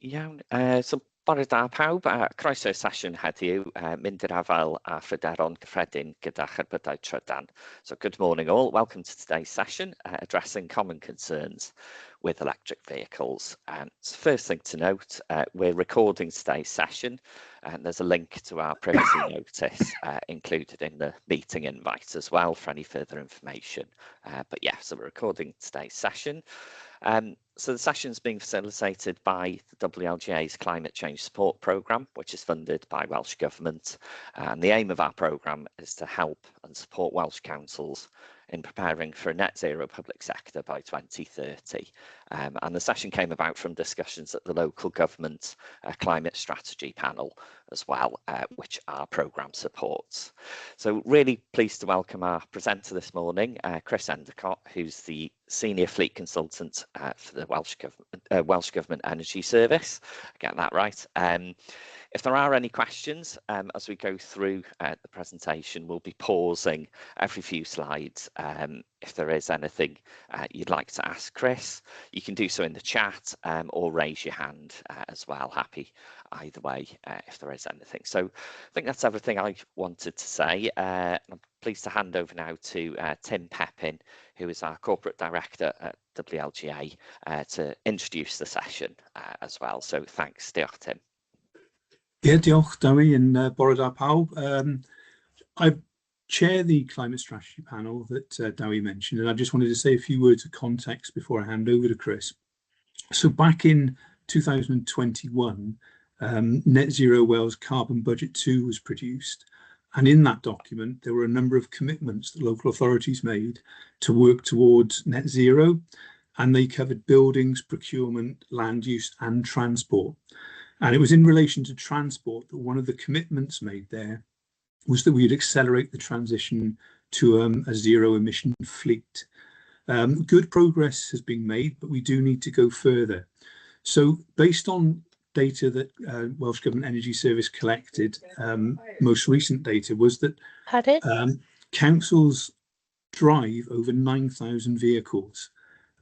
Iawn, so bore da pawb, croeso i'r sesiwn heddiw, mynd i'r afael a phryderon cyffredin gyda cherbydau trydan. So good morning all, welcome to today's session, addressing common concerns with electric vehicles. So first thing to note, we're recording today's session and there's a link to our privacy notice included in the meeting invite as well for any further information. But yeah, so we're recording today's session. So the session is being facilitated by the WLGA's Climate Change Support Programme, which is funded by Welsh Government. And the aim of our programme is to help and support Welsh councils in preparing for a net zero public sector by 2030. And the session came about from discussions at the local government climate strategy panel as well, which our programme supports. So really pleased to welcome our presenter this morning, Chris Endacott, who's the Senior Fleet Consultant for the Welsh Government Energy Service. Get that right. If there are any questions as we go through the presentation, we'll be pausing every few slides. If there is anything you'd like to ask Chris, you can do so in the chat or raise your hand as well. Happy either way if there is anything. So I think that's everything I wanted to say. I'm pleased to hand over now to Tim Pepin, who is our Corporate Director at WLGA, to introduce the session as well. So thanks, diolch Tim. Yeah, diolch Dewi and bore da pawb. I chair the climate strategy panel that Dewi mentioned, and I just wanted to say a few words of context before I hand over to Chris. So back in 2021, Net Zero Wales Carbon Budget 2 was produced, and in that document there were a number of commitments that local authorities made to work towards net zero, and they covered buildings, procurement, land use and transport. And it was in relation to transport that one of the commitments made there was that we'd accelerate the transition to a zero emission fleet. Good progress has been made, but we do need to go further. So based on data that Welsh Government Energy Service collected, most recent data was that councils drive over 9,000 vehicles.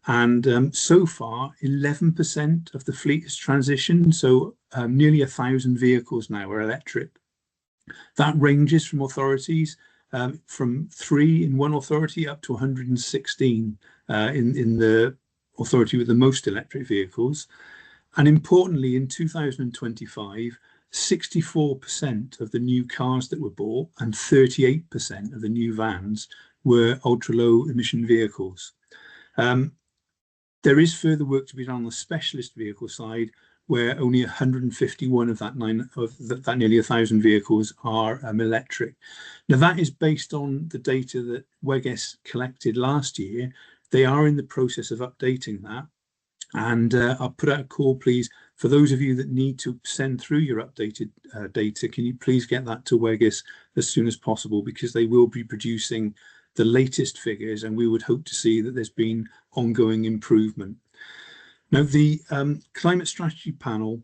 And so far, 11% of the fleet has transitioned, so nearly 1,000 vehicles now are electric. That ranges from authorities from 3 in one authority up to 116 in the authority with the most electric vehicles. And importantly, in 2025, 64% of the new cars that were bought and 38% of the new vans were ultra-low emission vehicles. There is further work to be done on the specialist vehicle side, where only 151 of that nearly 1,000 vehicles are electric. Now that is based on the data that WEGES collected last year. They are in the process of updating that. And I'll put out a call, please, for those of you that need to send through your updated data, can you please get that to WEGES as soon as possible, because they will be producing the latest figures and we would hope to see that there's been ongoing improvement. Now, the Climate Strategy Panel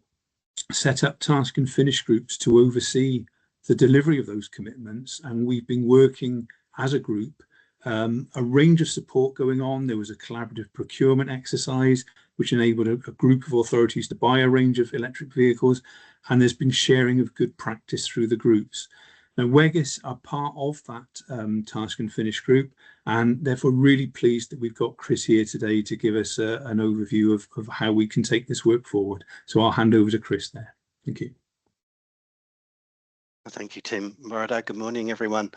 set up task and finish groups to oversee the delivery of those commitments, and we've been working as a group, a range of support going on. There was a collaborative procurement exercise which enabled a group of authorities to buy a range of electric vehicles, and there's been sharing of good practice through the groups. Now, WEGES are part of that task and finish group, and therefore really pleased that we've got Chris here today to give us an overview of how we can take this work forward. So I'll hand over to Chris there. Thank you. Thank you, Tim. Morada, good morning, everyone.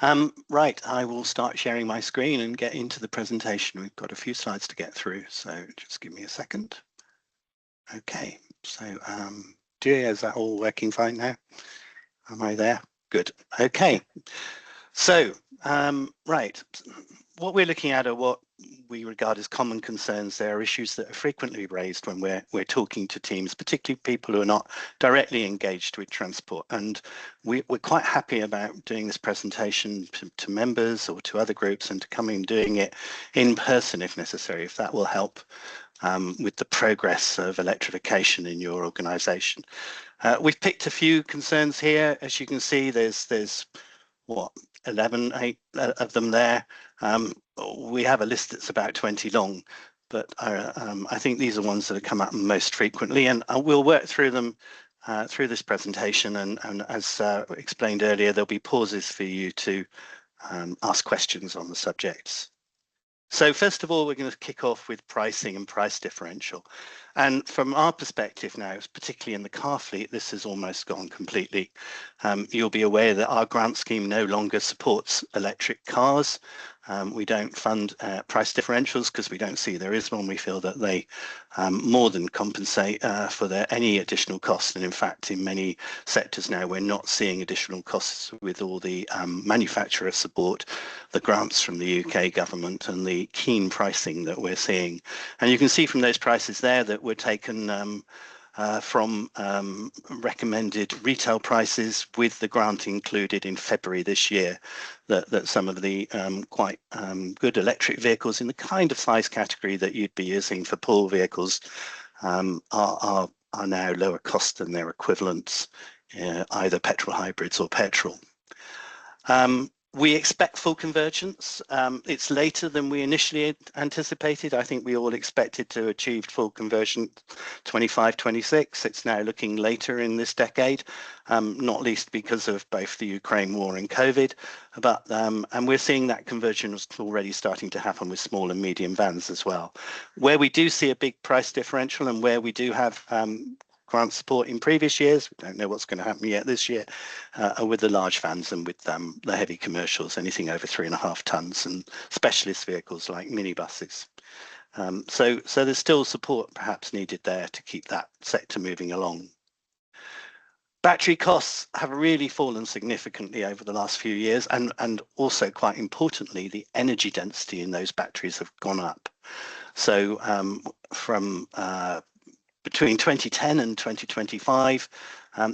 Right, I will start sharing my screen and get into the presentation. We've got a few slides to get through, so just give me a second. Okay, so is that all working fine now? Am I there? Good. Okay. So, right, what we're looking at are what we regard as common concerns. There are issues that are frequently raised when we're talking to teams, particularly people who are not directly engaged with transport. And we're quite happy about doing this presentation to members or to other groups, and to come and doing it in person if necessary, if that will help with the progress of electrification in your organisation. We've picked a few concerns here. As you can see, there's what, 8 of them there. We have a list that's about 20 long, but I think these are ones that have come up most frequently, and we'll work through them through this presentation, and as explained earlier, there'll be pauses for you to ask questions on the subjects. So first of all, we're going to kick off with pricing and price differential. And from our perspective now, particularly in the car fleet, this has almost gone completely. You'll be aware that our grant scheme no longer supports electric cars. We don't fund price differentials because we don't see there is one. We feel that they more than compensate for any additional costs. And in fact, in many sectors now, we're not seeing additional costs with all the manufacturer support, the grants from the UK government, and the keen pricing that we're seeing. And you can see from those prices there that were taken from recommended retail prices with the grant included in February this year, that some of the quite good electric vehicles in the kind of size category that you'd be using for pool vehicles are now lower cost than their equivalents, either petrol hybrids or petrol. We expect full convergence. It's later than we initially anticipated. I think we all expected to achieve full conversion 25-26. It's now looking later in this decade, not least because of both the Ukraine war and COVID. But and we're seeing that conversion is already starting to happen with small and medium vans as well. Where we do see a big price differential and where we do have grant support in previous years, we don't know what's going to happen yet this year, are with the large vans and with the heavy commercials, anything over 3.5 tons, and specialist vehicles like minibuses. So there's still support perhaps needed there to keep that sector moving along. Battery costs have really fallen significantly over the last few years, and also quite importantly, the energy density in those batteries have gone up. So from between 2010 and 2025,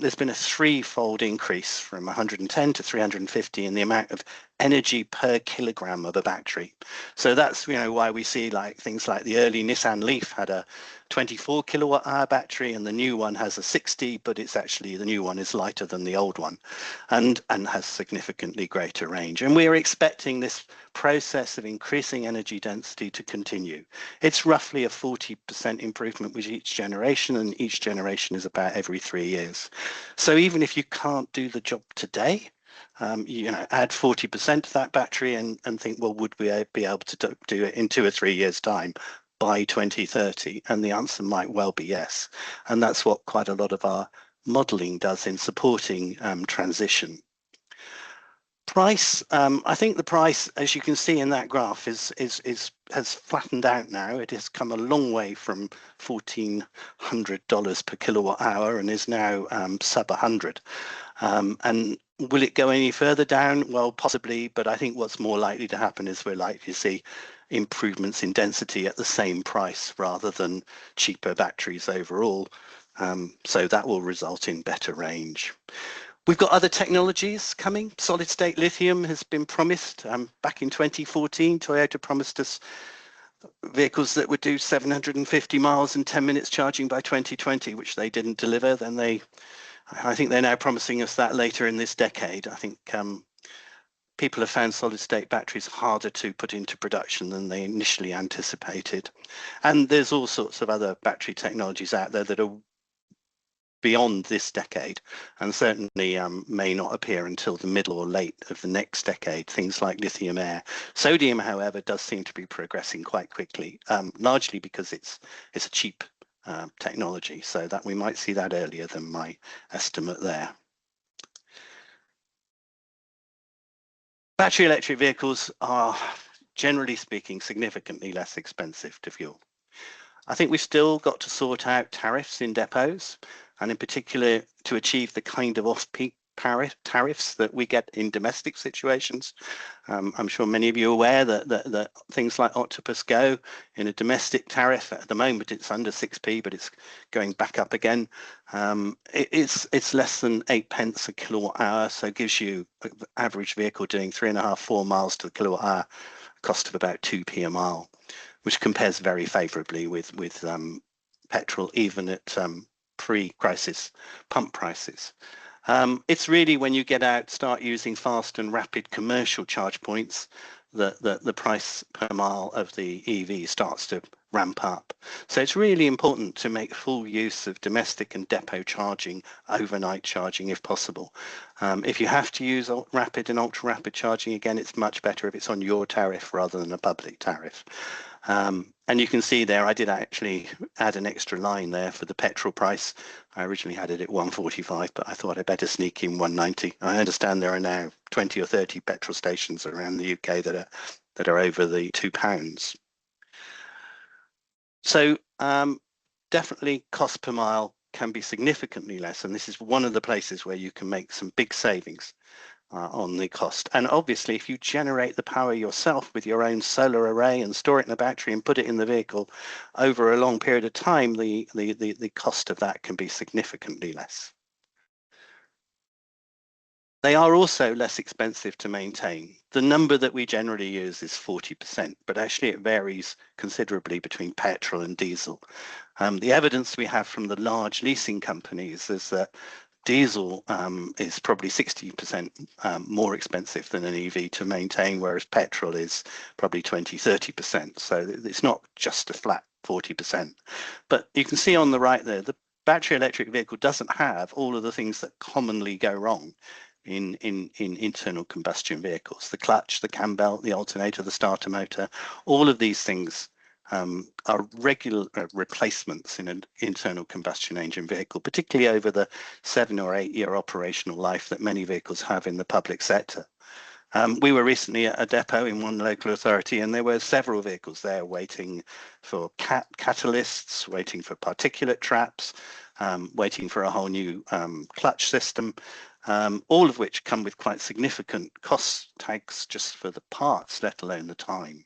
there's been a threefold increase from 110 to 350 in the amount of energy per kilogram of a battery. So that's why we see things like the early Nissan Leaf had a 24 kilowatt hour battery, and the new one has a 60, but it's actually, the new one is lighter than the old one, and has significantly greater range. And we're expecting this process of increasing energy density to continue. It's roughly a 40% improvement with each generation, and each generation is about every 3 years. So even if you can't do the job today, add 40% to that battery and think, well, would we be able to do it in 2 or 3 years' time by 2030? And the answer might well be yes. And that's what quite a lot of our modelling does in supporting transition. Price, I think the price, as you can see in that graph, has flattened out now. It has come a long way from $1,400 per kilowatt hour and is now sub 100. And will it go any further down? Well, possibly, but I think what's more likely to happen is we're likely to see improvements in density at the same price rather than cheaper batteries overall. So that will result in better range. We've got other technologies coming. Solid state lithium has been promised. Back in 2014, Toyota promised us vehicles that would do 750 miles in 10 minutes charging by 2020, which they didn't deliver. Then I think they're now promising us that later in this decade. I think people have found solid state batteries harder to put into production than they initially anticipated. And there's all sorts of other battery technologies out there that are beyond this decade, and certainly may not appear until the middle or late of the next decade, things like lithium air. Sodium, however, does seem to be progressing quite quickly, largely because it's a cheap technology, so that we might see that earlier than my estimate there. Battery electric vehicles are, generally speaking, significantly less expensive to fuel. I think we've still got to sort out tariffs in depots, and in particular to achieve the kind of off-peak tariffs that we get in domestic situations. I'm sure many of you are aware that things like Octopus Go in a domestic tariff, at the moment it's under 6p, but it's going back up again. It's less than 8 pence a kilowatt hour, so it gives you an average vehicle doing 3.5-4 miles to the kilowatt hour, cost of about 2p a mile, which compares very favourably with petrol, even at pre-crisis pump prices. It's really when you get out, start using fast and rapid commercial charge points, the price per mile of the EV starts to ramp up. So it's really important to make full use of domestic and depot charging, overnight charging if possible. If you have to use rapid and ultra rapid charging, again, it's much better if it's on your tariff rather than a public tariff. And you can see there, I did actually add an extra line there for the petrol price. I originally had it at 145, but I thought I'd better sneak in 190. I understand there are now 20 or 30 petrol stations around the UK that are over the £2. So definitely cost per mile can be significantly less, and this is one of the places where you can make some big savings on the cost. And obviously, if you generate the power yourself with your own solar array and store it in a battery and put it in the vehicle over a long period of time, the cost of that can be significantly less. They are also less expensive to maintain. The number that we generally use is 40%, but actually it varies considerably between petrol and diesel. The evidence we have from the large leasing companies is that diesel is probably 60% more expensive than an EV to maintain, whereas petrol is probably 20–30%. So it's not just a flat 40%. But you can see on the right there, the battery electric vehicle doesn't have all of the things that commonly go wrong in internal combustion vehicles. The clutch, the cam belt, the alternator, the starter motor, all of these things are regular replacements in an internal combustion engine vehicle, particularly over the 7 or 8 year operational life that many vehicles have in the public sector. We were recently at a depot in one local authority, and there were several vehicles there waiting for catalysts, waiting for particulate traps, waiting for a whole new clutch system, all of which come with quite significant cost tags just for the parts, let alone the time.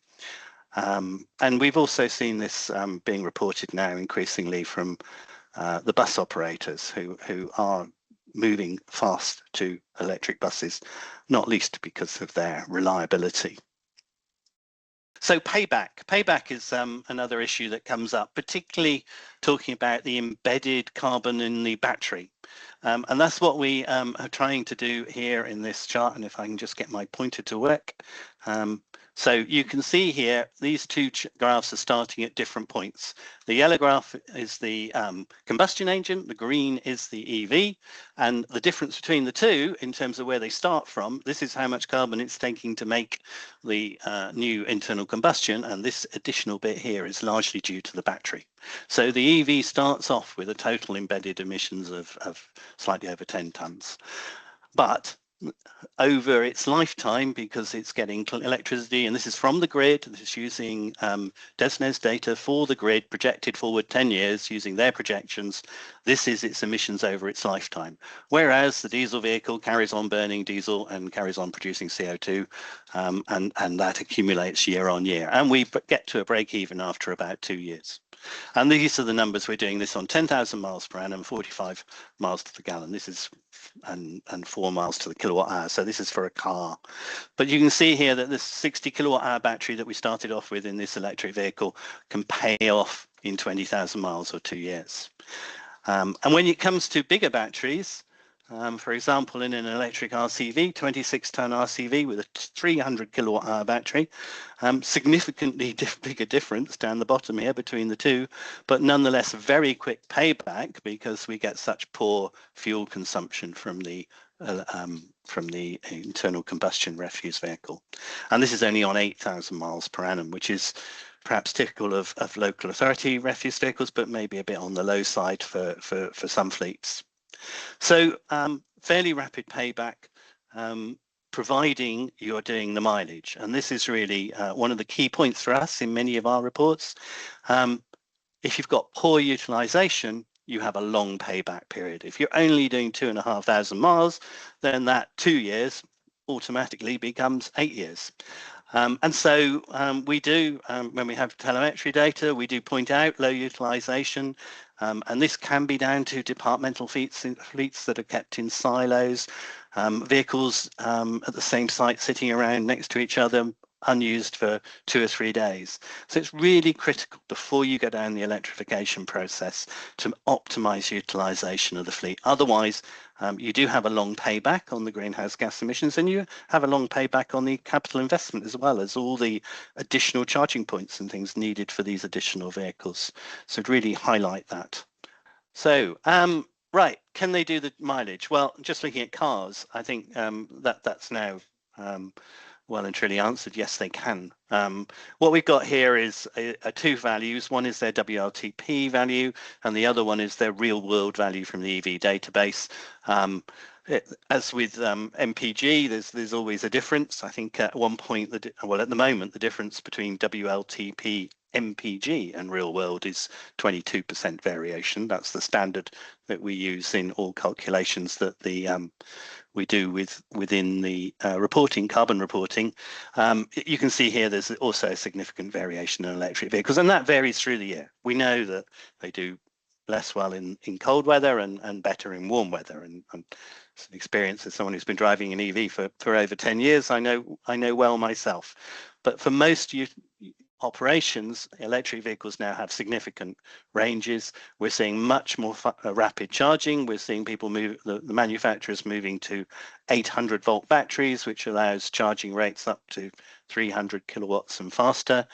And we've also seen this being reported now increasingly from the bus operators who are moving fast to electric buses, not least because of their reliability. So payback is another issue that comes up, particularly talking about the embedded carbon in the battery. And that's what we are trying to do here in this chart. And if I can just get my pointer to work. So you can see here, these two graphs are starting at different points. The yellow graph is the combustion engine, the green is the EV, and the difference between the two in terms of where they start from, this is how much carbon it's taking to make the new internal combustion, and this additional bit here is largely due to the battery. So the EV starts off with a total embedded emissions of slightly over 10 tonnes. But over its lifetime, because it's getting electricity, and this is from the grid, this is using DESNZ data for the grid projected forward 10 years using their projections, this is its emissions over its lifetime. Whereas the diesel vehicle carries on burning diesel and carries on producing CO2, and that accumulates year on year. And we get to a break even after about 2 years. And these are the numbers. We're doing this on 10,000 miles per annum, 45 miles to the gallon. This is and 4 miles to the kilowatt hour. So this is for a car. But you can see here that this 60 kilowatt hour battery that we started off with in this electric vehicle can pay off in 20,000 miles or 2 years. And when it comes to bigger batteries, for example, in an electric RCV, 26-ton RCV with a 300 kilowatt hour battery, significantly bigger difference down the bottom here between the two, but nonetheless very quick payback because we get such poor fuel consumption from the internal combustion refuse vehicle. And this is only on 8,000 miles per annum, which is perhaps typical of local authority refuse vehicles, but maybe a bit on the low side for some fleets. So fairly rapid payback, providing you're doing the mileage. And this is really one of the key points for us in many of our reports. If you've got poor utilization, you have a long payback period. If you're only doing 2,500 miles, then that 2 years automatically becomes 8 years. And so we do, when we have telemetry data, we do point out low utilization, and this can be down to departmental fleets that are kept in silos, vehicles at the same site sitting around next to each other, unused for 2 or 3 days. So it's really critical before you go down the electrification process to optimize utilization of the fleet. Otherwise, you do have a long payback on the greenhouse gas emissions, and you have a long payback on the capital investment, as well as all the additional charging points and things needed for these additional vehicles. So to really highlight that. So, right, can they do the mileage? Well, just looking at cars, I think that's now well and truly answered. Yes, they can. What we've got here is two values. One is their WLTP value, and the other one is their real world value from the EV database. As with MPG, there's always a difference. I think at one point, well, at the moment, the difference between WLTP MPG and real world is 22% variation. That's the standard that we use in all calculations that we do within the reporting, carbon reporting. You can see here there's also a significant variation in electric vehicles, and that varies through the year. We know that they do less well in cold weather and better in warm weather. And it's an experience as someone who's been driving an EV for over 10 years. I know well myself. But for most operations, electric vehicles now have significant ranges. We're seeing much more rapid charging. We're seeing people move, the manufacturers moving to 800 volt batteries, which allows charging rates up to 300 kilowatts and faster.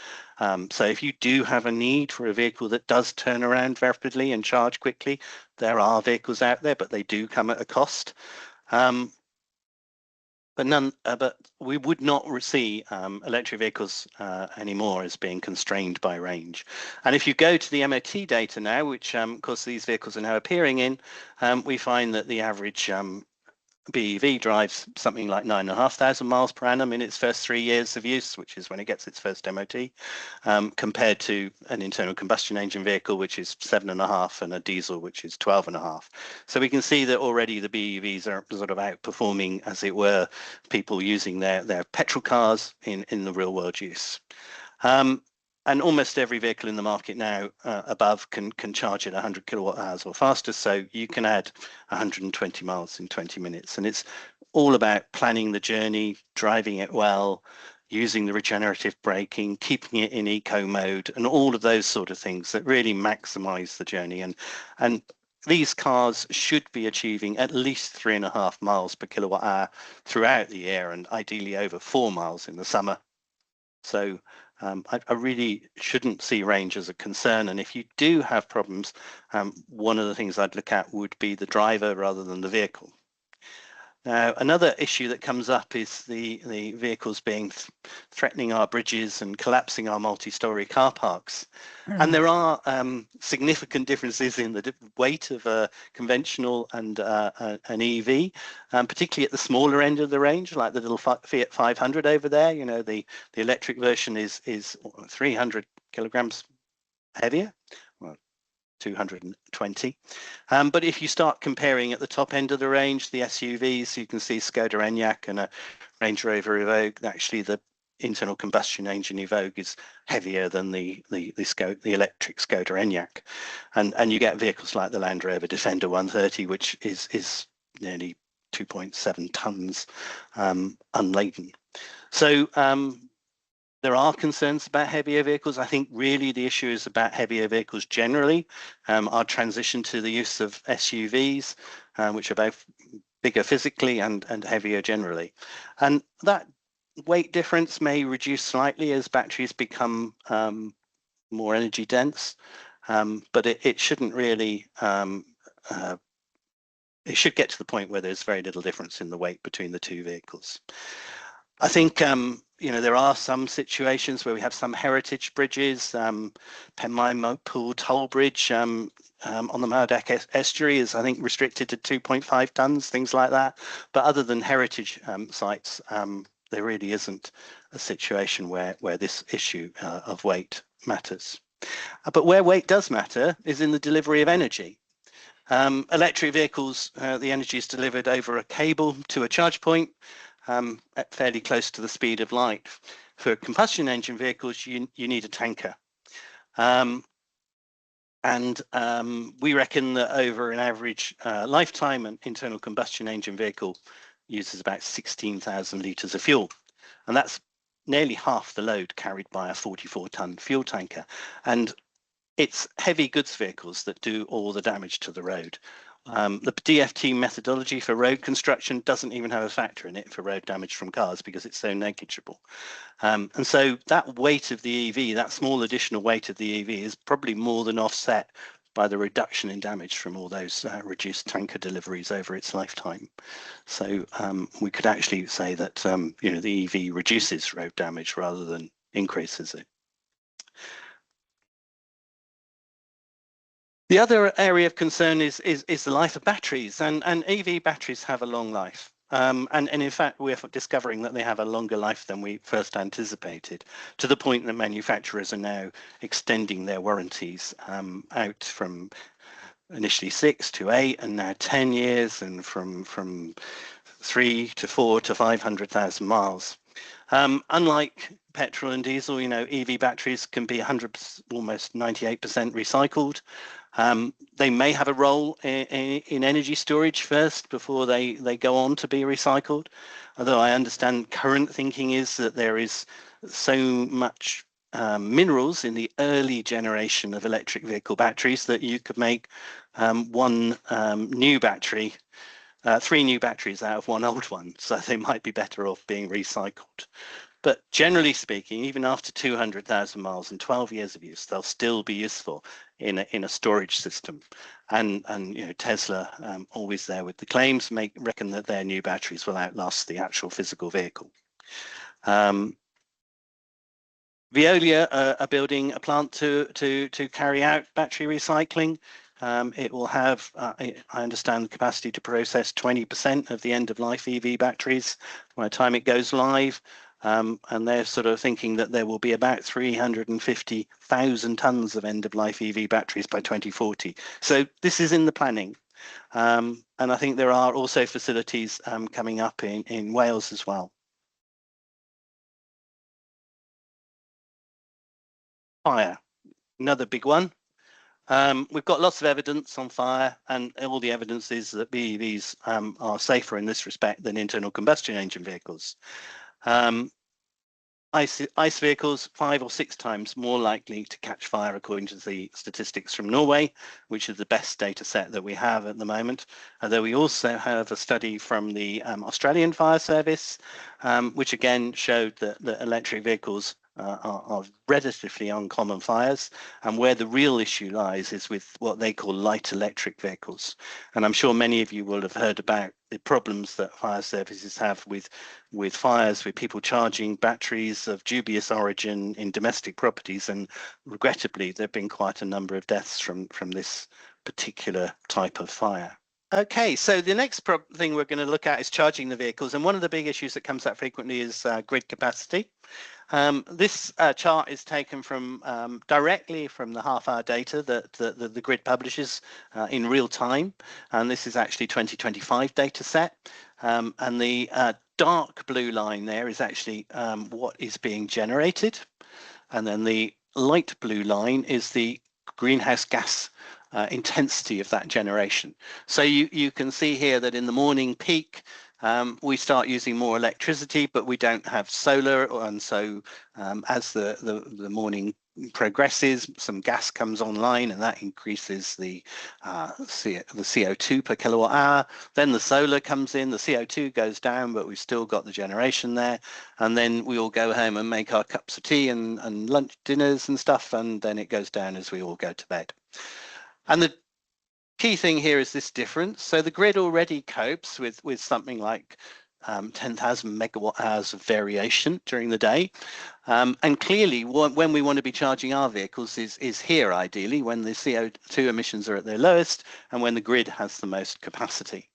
So if you do have a need for a vehicle that does turn around rapidly and charge quickly, there are vehicles out there, but they do come at a cost. But we would not see electric vehicles anymore as being constrained by range. And if you go to the MOT data now, which of course these vehicles are now appearing in, we find that the average BEV drives something like 9,500 miles per annum in its first 3 years of use, which is when it gets its first MOT, compared to an internal combustion engine vehicle, which is 7.5, and a diesel, which is 12.5. So we can see that already the BEVs are sort of outperforming, as it were, people using their petrol cars in the real world use. And almost every vehicle in the market now above can charge at 100 kilowatt hours or faster. So you can add 120 miles in 20 minutes. And it's all about planning the journey, driving it well, using the regenerative braking, keeping it in eco mode, and all of those sort of things that really maximize the journey. And these cars should be achieving at least 3.5 miles per kilowatt hour throughout the year, and ideally over 4 miles in the summer. So I really shouldn't see range as a concern. And if you do have problems, one of the things I'd look at would be the driver rather than the vehicle. Now, another issue that comes up is the vehicles threatening our bridges and collapsing our multi-storey car parks. And there are significant differences in the weight of a conventional and an EV, particularly at the smaller end of the range, like the little Fiat 500 over there. You know, the electric version is 300 kilograms heavier. Well, 220. But if you start comparing at the top end of the range, the SUVs, you can see Skoda Enyaq and a Range Rover Evoque. Actually, the internal combustion engine Evoque is heavier than the electric Skoda Enyaq, and you get vehicles like the Land Rover Defender 130, which is nearly 2.7 tons unladen. So there are concerns about heavier vehicles. I think really the issue is about heavier vehicles generally. Our transition to the use of SUVs, which are both bigger physically and heavier generally. And that weight difference may reduce slightly as batteries become more energy dense, but it shouldn't really, it should get to the point where there's very little difference in the weight between the two vehicles. I think you know, there are some situations where we have some heritage bridges. Penmaen Pool Toll Bridge on the Maudeck estuary is, I think, restricted to 2.5 tons, things like that. But other than heritage sites, there really isn't a situation where this issue of weight matters. But where weight does matter is in the delivery of energy. Electric vehicles, the energy is delivered over a cable to a charge point, at fairly close to the speed of light. For combustion engine vehicles, you need a tanker. We reckon that over an average lifetime, an internal combustion engine vehicle uses about 16,000 litres of fuel. And that's nearly half the load carried by a 44-ton fuel tanker. And it's heavy goods vehicles that do all the damage to the road. The DFT methodology for road construction doesn't even have a factor in it for road damage from cars because it's so negligible. And so that weight of the EV, that small additional weight of the EV, is probably more than offset by the reduction in damage from all those reduced tanker deliveries over its lifetime. So we could actually say that the EV reduces road damage rather than increases it. The other area of concern is the life of batteries, and EV batteries have a long life. And in fact, we're discovering that they have a longer life than we first anticipated, to the point that manufacturers are now extending their warranties out from initially 6 to 8 and now 10 years, and from 3 to 4 to 500,000 miles. Unlike petrol and diesel, EV batteries can be 100%, almost 98% recycled. They may have a role in energy storage first before they go on to be recycled. Although I understand current thinking is that there is so much minerals in the early generation of electric vehicle batteries that you could make one new battery, 3 new batteries out of one old one. So they might be better off being recycled. But generally speaking, even after 200,000 miles and 12 years of use, they'll still be useful in a storage system. And Tesla, always there with the claims, reckon that their new batteries will outlast the actual physical vehicle. Veolia are building a plant to carry out battery recycling. It will have, I understand, the capacity to process 20% of the end-of-life EV batteries by the time it goes live. And they're sort of thinking that there will be about 350,000 tons of end-of-life EV batteries by 2040. So this is in the planning. And I think there are also facilities coming up in Wales as well. Fire, another big one. We've got lots of evidence on fire, and all the evidence is that BEVs are safer in this respect than internal combustion engine vehicles. ICE vehicles 5 or 6 times more likely to catch fire, according to the statistics from Norway, which is the best data set that we have at the moment. Although we also have a study from the Australian Fire Service, which again showed that electric vehicles are relatively uncommon fires, and where the real issue lies is with what they call light electric vehicles. And I'm sure many of you will have heard about the problems that fire services have with fires, with people charging batteries of dubious origin in domestic properties, and regrettably there have been quite a number of deaths from this particular type of fire. Okay, so the next thing we're going to look at is charging the vehicles, and one of the big issues that comes up frequently is grid capacity. This chart is taken from directly from the half-hour data that the grid publishes in real time, and this is actually 2025 data set. And the dark blue line there is actually what is being generated, and then the light blue line is the greenhouse gas intensity of that generation. So you can see here that in the morning peak, we start using more electricity, but we don't have solar, and so as the morning progresses, some gas comes online, and that increases the CO2 per kilowatt hour. Then the solar comes in, the CO2 goes down, but we've still got the generation there, and then we all go home and make our cups of tea and lunch dinners and stuff, and then it goes down as we all go to bed. And the key thing here is this difference. So the grid already copes with something like 10,000 megawatt hours of variation during the day. And clearly when we want to be charging our vehicles is here, ideally, when the CO2 emissions are at their lowest and when the grid has the most capacity.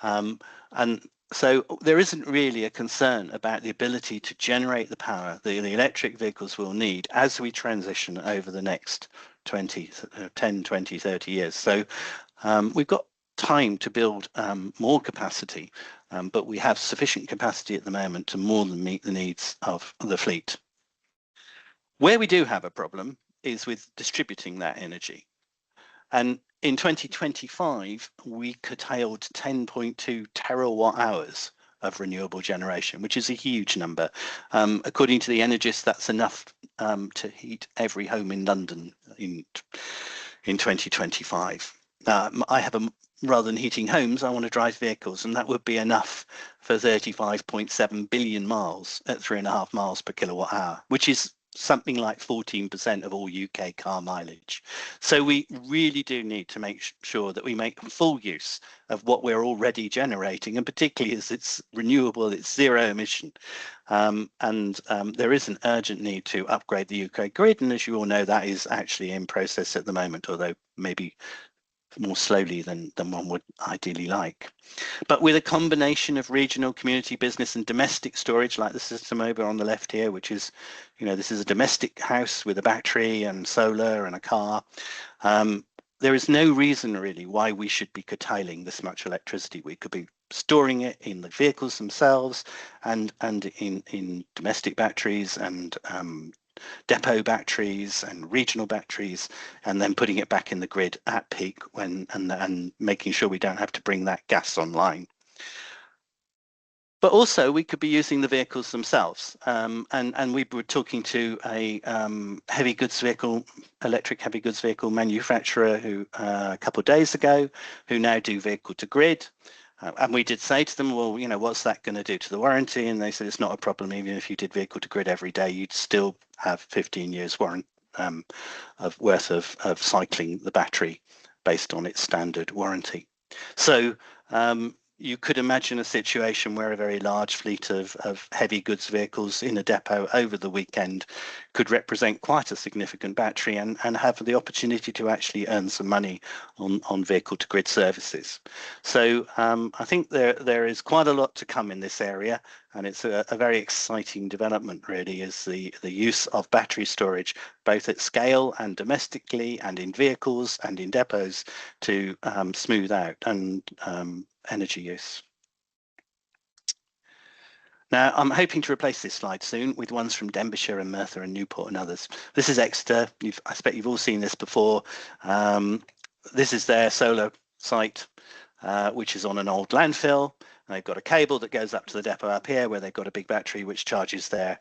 And so there isn't really a concern about the ability to generate the power the electric vehicles will need as we transition over the next 10, 20, 30 years. So we've got time to build more capacity, but we have sufficient capacity at the moment to more than meet the needs of the fleet. Where we do have a problem is with distributing that energy. And in 2025, we curtailed 10.2 terawatt hours of renewable generation, which is a huge number. According to the Energist, that's enough to heat every home in London in 2025. I have rather than heating homes, I want to drive vehicles, and that would be enough for 35.7 billion miles at 3.5 miles per kilowatt hour, which is something like 14% of all UK car mileage. So we really do need to make sure that we make full use of what we're already generating, and particularly as it's renewable, it's zero emission. There is an urgent need to upgrade the UK grid, and as you all know, that is actually in process at the moment, although maybe more slowly than one would ideally like. But with a combination of regional, community, business and domestic storage, like the system over on the left here, which is, this is a domestic house with a battery and solar and a car. There is no reason really why we should be curtailing this much electricity. We could be storing it in the vehicles themselves and in domestic batteries and depot batteries and regional batteries, and then putting it back in the grid at peak and making sure we don't have to bring that gas online. But also we could be using the vehicles themselves, and we were talking to a electric heavy goods vehicle manufacturer who a couple of days ago, who now do vehicle to grid. And we did say to them, well, what's that going to do to the warranty? And they said it's not a problem. Even if you did vehicle to grid every day, you'd still have 15 years worth of cycling the battery based on its standard warranty. So you could imagine a situation where a very large fleet of heavy goods vehicles in a depot over the weekend could represent quite a significant battery and have the opportunity to actually earn some money on vehicle to grid services. So I think there is quite a lot to come in this area, and it's a very exciting development really, is the use of battery storage both at scale and domestically and in vehicles and in depots to smooth out and energy use. Now, I'm hoping to replace this slide soon with ones from Denbighshire and Merthyr and Newport and others. This is Exeter. I expect you've all seen this before. This is their solar site, which is on an old landfill. They've got a cable that goes up to the depot up here where they've got a big battery which charges their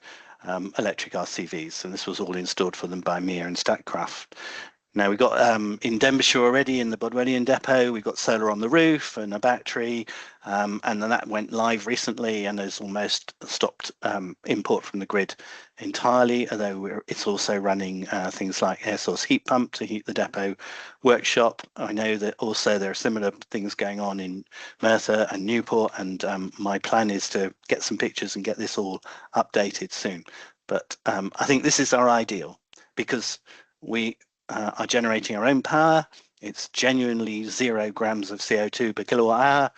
electric RCVs. And this was all installed for them by Mere and Statkraft. Now we've got in Denbighshire already in the Bodwellian depot, we've got solar on the roof and a battery, and then that went live recently and has almost stopped import from the grid entirely, although it's also running things like air source heat pump to heat the depot workshop. I know that also there are similar things going on in Merthyr and Newport, and my plan is to get some pictures and get this all updated soon. But I think this is our ideal, because we are generating our own power. It's genuinely 0 grams of CO2 per kilowatt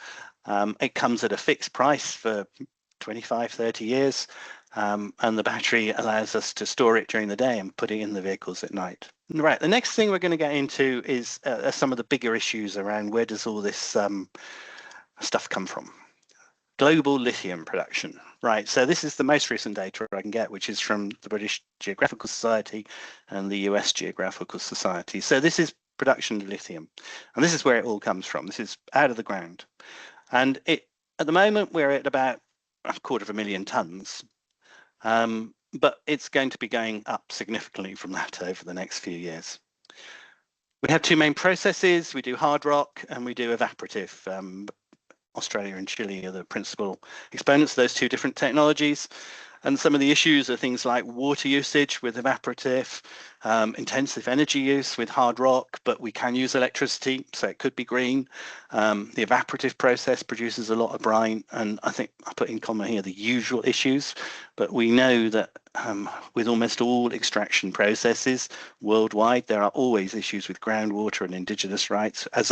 hour. It comes at a fixed price for 25, 30 years. And the battery allows us to store it during the day and put it in the vehicles at night. Right, the next thing we're going to get into is some of the bigger issues around where does all this stuff come from. Global lithium production. Right, so this is the most recent data I can get, which is from the British Geographical Society and the US Geographical Society. So this is production of lithium, and this is where it all comes from. This is out of the ground. And at the moment, we're at about 250,000 tonnes, but it's going to be going up significantly from that over the next few years. We have two main processes. We do hard rock and we do evaporative. Australia and Chile are the principal exponents of those two different technologies. And some of the issues are things like water usage with evaporative, intensive energy use with hard rock, but we can use electricity, so it could be green. The evaporative process produces a lot of brine, and I think I put in comma here the usual issues, but we know that with almost all extraction processes worldwide, there are always issues with groundwater and indigenous rights. As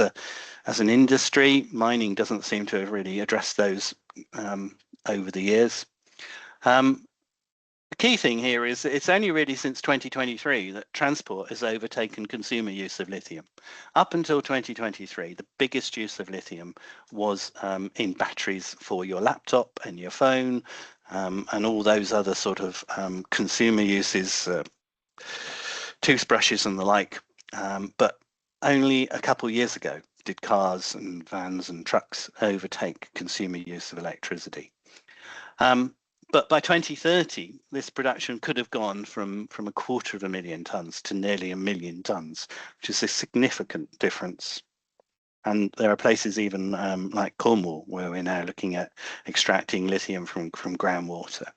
an industry, mining doesn't seem to have really addressed those over the years. The key thing here is it's only really since 2023 that transport has overtaken consumer use of lithium. Up until 2023, the biggest use of lithium was in batteries for your laptop and your phone and all those other sort of consumer uses, toothbrushes and the like. But only a couple of years ago did cars and vans and trucks overtake consumer use of electricity. But by 2030, this production could have gone from 250,000 tonnes to nearly 1 million tonnes, which is a significant difference. And there are places even like Cornwall, where we're now looking at extracting lithium from groundwater.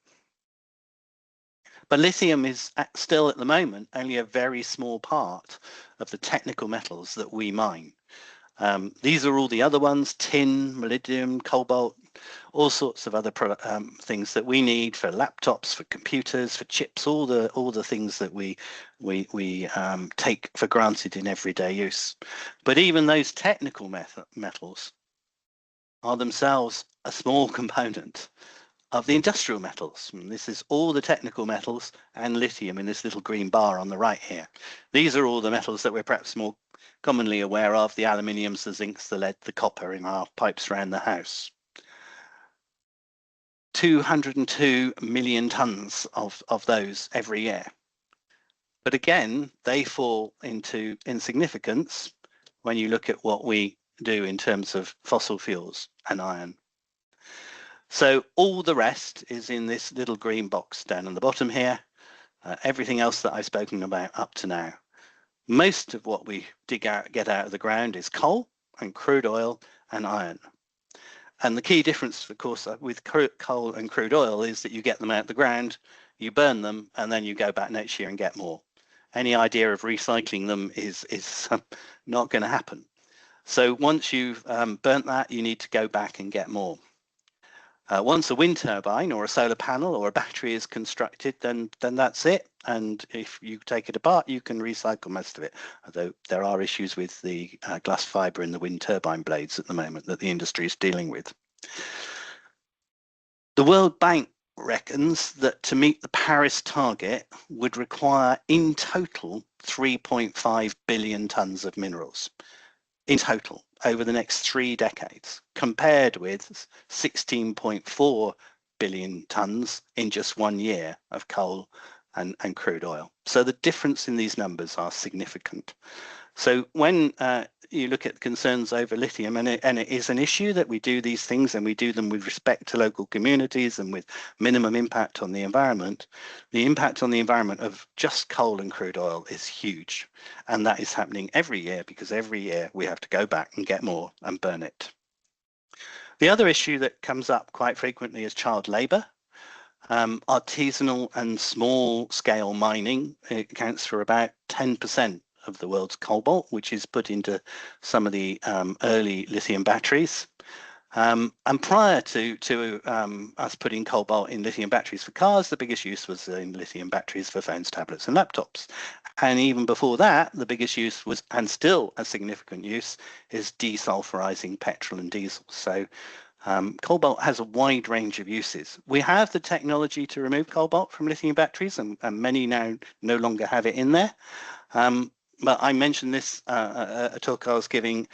But lithium is still at the moment only a very small part of the technical metals that we mine. These are all the other ones: tin, molybdenum, cobalt, all sorts of other things that we need for laptops, for computers, for chips, all the things that we take for granted in everyday use. But even those technical metals are themselves a small component of the industrial metals. And this is all the technical metals and lithium in this little green bar on the right here. These are all the metals that we're perhaps more commonly aware of: the aluminiums, the zincs, the lead, the copper in our pipes around the house. 202 million tonnes of those every year. But again, they fall into insignificance when you look at what we do in terms of fossil fuels and iron. So all the rest is in this little green box down on the bottom here. Everything else that I've spoken about up to now. Most of what we get out of the ground is coal and crude oil and iron. And the key difference, of course, with coal and crude oil is that you get them out of the ground, you burn them, and then you go back next year and get more. Any idea of recycling them is not going to happen. So once you've burnt that, you need to go back and get more. Once a wind turbine or a solar panel or a battery is constructed, then that's it. And if you take it apart, you can recycle most of it. Although there are issues with the glass fibre in the wind turbine blades at the moment that the industry is dealing with. The World Bank reckons that to meet the Paris target would require in total 3.5 billion tonnes of minerals. In total, over the next 3 decades, compared with 16.4 billion tonnes in just 1 year of coal and crude oil. So the difference in these numbers are significant. So when you look at concerns over lithium, and it is an issue that we do these things and we do them with respect to local communities and with minimum impact on the environment, the impact on the environment of just coal and crude oil is huge. And that is happening every year, because every year we have to go back and get more and burn it. The other issue that comes up quite frequently is child labour. Artisanal and small scale mining accounts for about 10% of the world's cobalt, which is put into some of the early lithium batteries. And prior to us putting cobalt in lithium batteries for cars, the biggest use was in lithium batteries for phones, tablets and laptops. And even before that, the biggest use was, and still a significant use, is desulfurizing petrol and diesel. So cobalt has a wide range of uses. We have the technology to remove cobalt from lithium batteries, and many now no longer have it in there. But I mentioned this a talk I was giving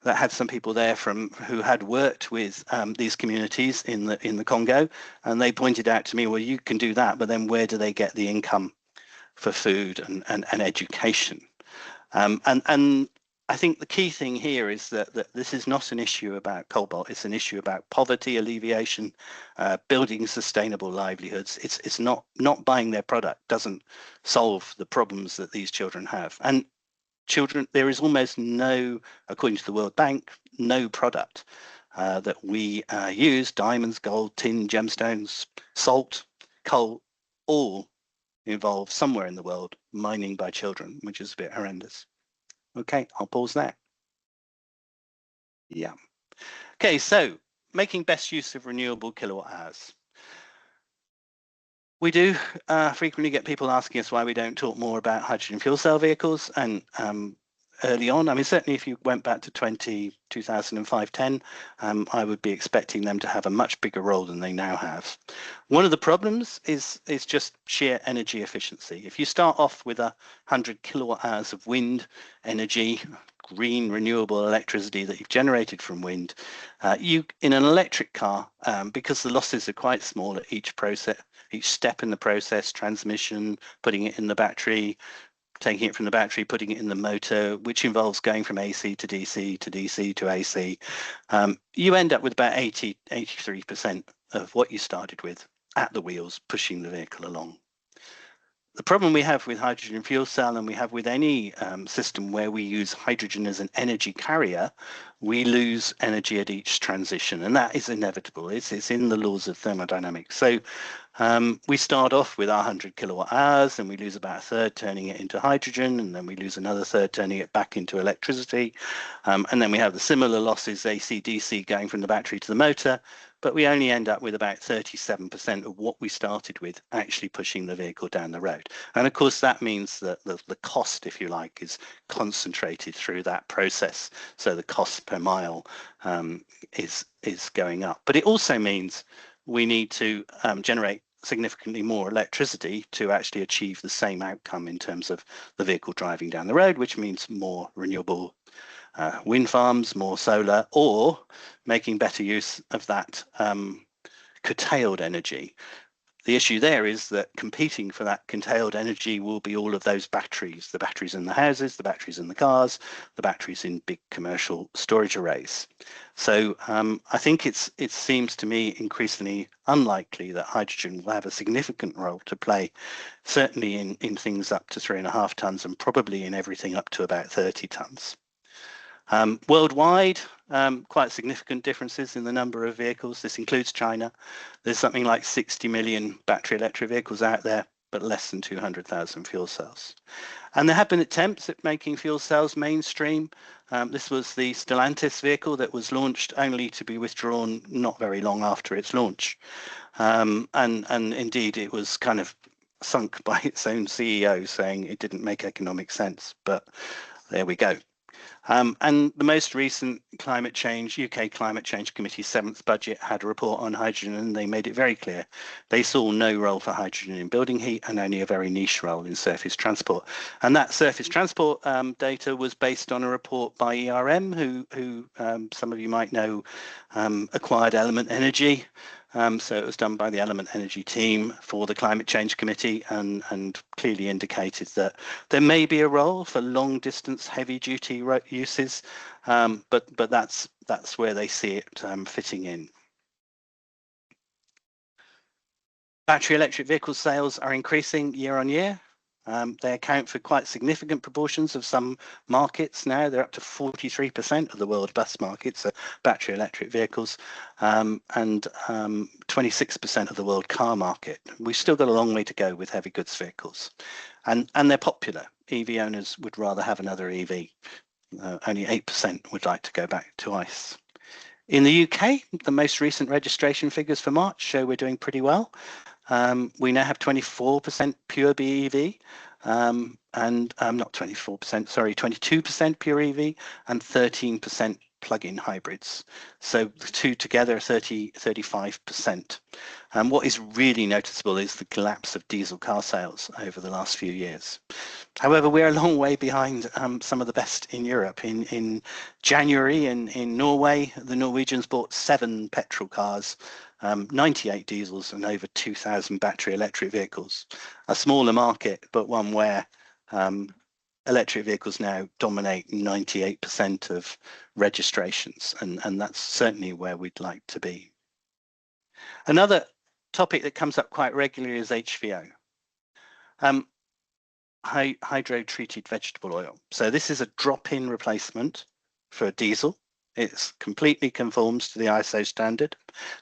that had some people there who had worked with these communities in the Congo, and they pointed out to me, well, you can do that, but then where do they get the income for food and education? And I think the key thing here is that this is not an issue about cobalt. It's an issue about poverty alleviation, building sustainable livelihoods. It's not buying their product doesn't solve the problems that these children have. And children, there is almost no, according to the World Bank, no product that we use, diamonds, gold, tin, gemstones, salt, coal, all involve somewhere in the world mining by children, which is a bit horrendous. Okay, I'll pause there. Yeah. Okay, so making best use of renewable kilowatt hours. We do frequently get people asking us why we don't talk more about hydrogen fuel cell vehicles, and early on, I mean, certainly if you went back to 2005-10, I would be expecting them to have a much bigger role than they now have. One of the problems is just sheer energy efficiency. If you start off with 100 kilowatt hours of wind energy, green renewable electricity that you've generated from wind, you in an electric car, because the losses are quite small at each step in the process, transmission, putting it in the battery, taking it from the battery, putting it in the motor, which involves going from AC to DC to DC to AC, you end up with about 83% of what you started with at the wheels, pushing the vehicle along. The problem we have with hydrogen fuel cell, and we have with any system where we use hydrogen as an energy carrier, we lose energy at each transition, and that is inevitable. It's in the laws of thermodynamics. So we start off with our 100 kilowatt hours, and we lose about a third turning it into hydrogen, and then we lose another third turning it back into electricity. And then we have the similar losses, AC, DC, going from the battery to the motor, but we only end up with about 37% of what we started with actually pushing the vehicle down the road. And of course, that means that the cost, if you like, is concentrated through that process. So the cost per mile is going up. But it also means we need to generate significantly more electricity to actually achieve the same outcome in terms of the vehicle driving down the road, which means more renewable wind farms, more solar, or making better use of that curtailed energy. The issue there is that competing for that curtailed energy will be all of those batteries, the batteries in the houses, the batteries in the cars, the batteries in big commercial storage arrays. So I think it seems to me increasingly unlikely that hydrogen will have a significant role to play, certainly in things up to 3.5 tons and probably in everything up to about 30 tons. Worldwide, quite significant differences in the number of vehicles. This includes China. There's something like 60 million battery electric vehicles out there, but less than 200,000 fuel cells. And there have been attempts at making fuel cells mainstream. This was the Stellantis vehicle that was launched only to be withdrawn not very long after its launch. And indeed, it was kind of sunk by its own CEO, saying it didn't make economic sense, but there we go. And the most recent UK Climate Change Committee's 7th budget had a report on hydrogen, and they made it very clear they saw no role for hydrogen in building heat and only a very niche role in surface transport. And that surface transport data was based on a report by ERM, who some of you might know acquired Element Energy. So it was done by the Element Energy team for the Climate Change Committee, and clearly indicated that there may be a role for long distance heavy duty uses, but that's where they see it fitting in. Battery electric vehicle sales are increasing year on year. They account for quite significant proportions of some markets now. They're up to 43% of the world bus markets are battery electric vehicles, and 26% of the world car market. We've still got a long way to go with heavy goods vehicles, and they're popular. EV owners would rather have another EV. Only 8% would like to go back to ICE. In the UK, the most recent registration figures for March show we're doing pretty well. We now have 24% pure BEV, and not 24%, sorry, 22% pure EV and 13% plug-in hybrids. So the two together, 35%. And what is really noticeable is the collapse of diesel car sales over the last few years. However, we're a long way behind some of the best in Europe. In January in Norway, the Norwegians bought 7 petrol cars, 98 diesels and over 2,000 battery electric vehicles. A smaller market, but one where electric vehicles now dominate 98% of registrations, and that's certainly where we'd like to be. Another topic that comes up quite regularly is HVO. Hydro-treated vegetable oil. So this is a drop-in replacement for diesel. It completely conforms to the ISO standard.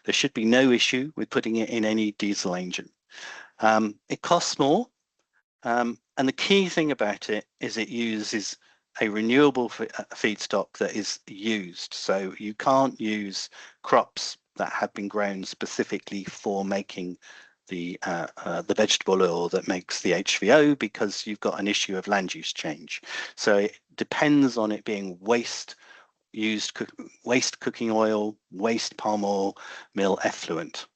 There should be no issue with putting it in any diesel engine. It costs more, and the key thing about it is it uses a renewable feedstock that is used. So you can't use crops that have been grown specifically for making the vegetable oil that makes the HVO, because you've got an issue of land use change. So it depends on it being waste cooking oil, waste palm oil, mill effluent.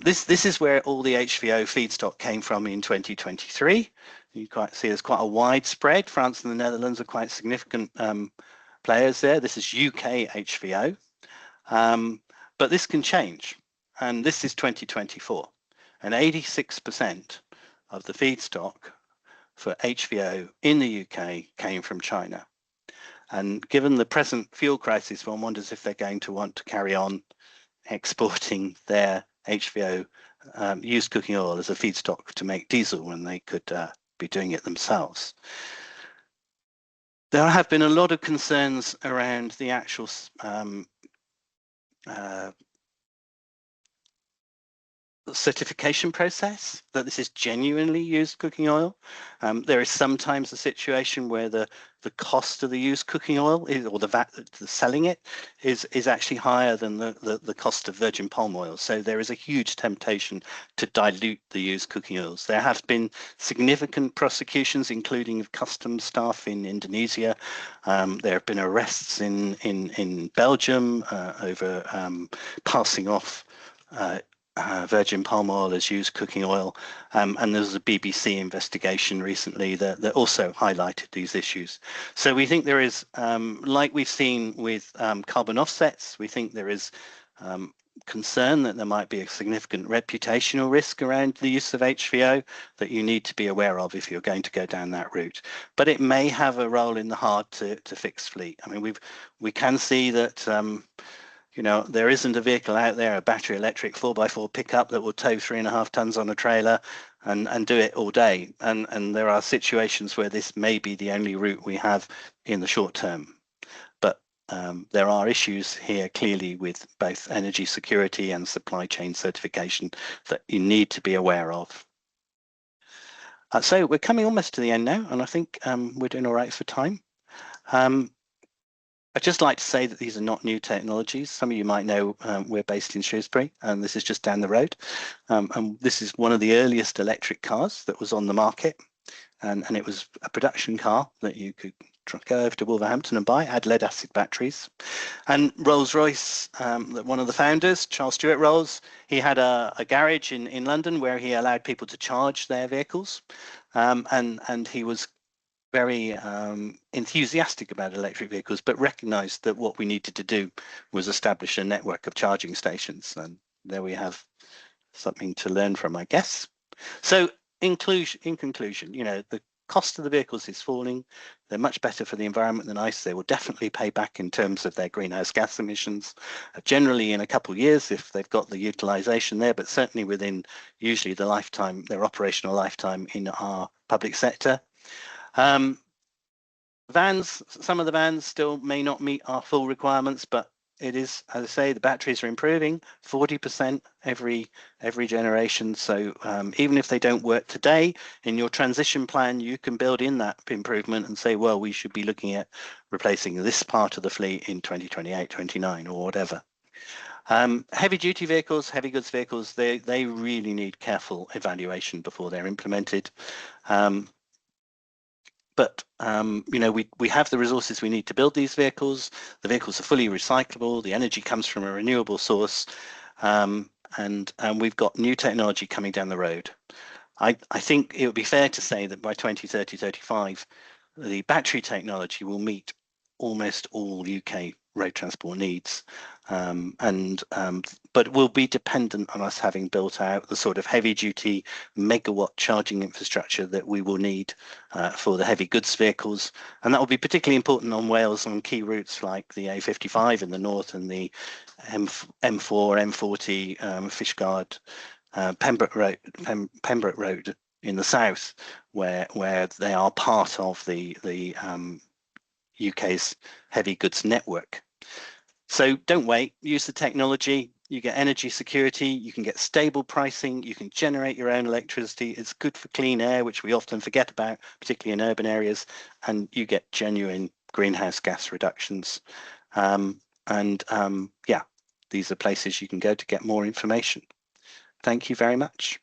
This is where all the HVO feedstock came from in 2023. You quite see there's quite a widespread. France and the Netherlands are quite significant players there. This is UK HVO, but this can change, and this is 2024. And 86% of the feedstock for HVO in the UK came from China. And given the present fuel crisis, one wonders if they're going to want to carry on exporting their HVO used cooking oil as a feedstock to make diesel when they could be doing it themselves. There have been a lot of concerns around the actual certification process, that this is genuinely used cooking oil. There is sometimes a situation where the cost of the used cooking oil is, or the VAT, the selling it is actually higher than the cost of virgin palm oil. So there is a huge temptation to dilute the used cooking oils. There have been significant prosecutions, including of customs staff in Indonesia. There have been arrests in Belgium over passing off virgin palm oil as used cooking oil, and there was a BBC investigation recently that also highlighted these issues. So we think there is, like we've seen with carbon offsets, we think there is concern that there might be a significant reputational risk around the use of HVO that you need to be aware of if you're going to go down that route. But it may have a role in the hard to fix fleet. I mean, we can see that you know, there isn't a vehicle out there, a battery electric 4x4 pickup that will tow 3.5 tons on a trailer and do it all day. And there are situations where this may be the only route we have in the short term. But there are issues here clearly with both energy security and supply chain certification that you need to be aware of. So we're coming almost to the end now, and I think we're doing all right for time. I'd just like to say that these are not new technologies. Some of you might know we're based in Shrewsbury, and this is just down the road. And this is one of the earliest electric cars that was on the market. And it was a production car that you could go over to Wolverhampton and buy, had lead acid batteries. And Rolls-Royce, one of the founders, Charles Stuart Rolls, he had a garage in London where he allowed people to charge their vehicles. And he was very enthusiastic about electric vehicles, but recognized that what we needed to do was establish a network of charging stations. And there we have something to learn from, I guess. So in conclusion, you know, the cost of the vehicles is falling. They're much better for the environment than ICE. They will definitely pay back in terms of their greenhouse gas emissions, generally in a couple of years if they've got the utilization there, but certainly within usually the lifetime, their operational lifetime in our public sector. Vans, some of the vans still may not meet our full requirements, but it is, as I say, the batteries are improving 40% every generation. So even if they don't work today, in your transition plan, you can build in that improvement and say, well, we should be looking at replacing this part of the fleet in 2028, 29 or whatever. Heavy duty vehicles, heavy goods vehicles, they really need careful evaluation before they're implemented. But you know, we have the resources we need to build these vehicles. The vehicles are fully recyclable. The energy comes from a renewable source, and we've got new technology coming down the road. I think it would be fair to say that by 2030, 35, the battery technology will meet almost all UK road transport needs, but will be dependent on us having built out the sort of heavy duty megawatt charging infrastructure that we will need for the heavy goods vehicles, and that will be particularly important on Wales on key routes like the A55 in the north and the M4, M40, Fishguard, Pembroke Road in the south, where they are part of the UK's heavy goods network. So don't wait, use the technology. You get energy security, you can get stable pricing, you can generate your own electricity. It's good for clean air, which we often forget about, particularly in urban areas, and you get genuine greenhouse gas reductions. Yeah, these are places you can go to get more information. Thank you very much.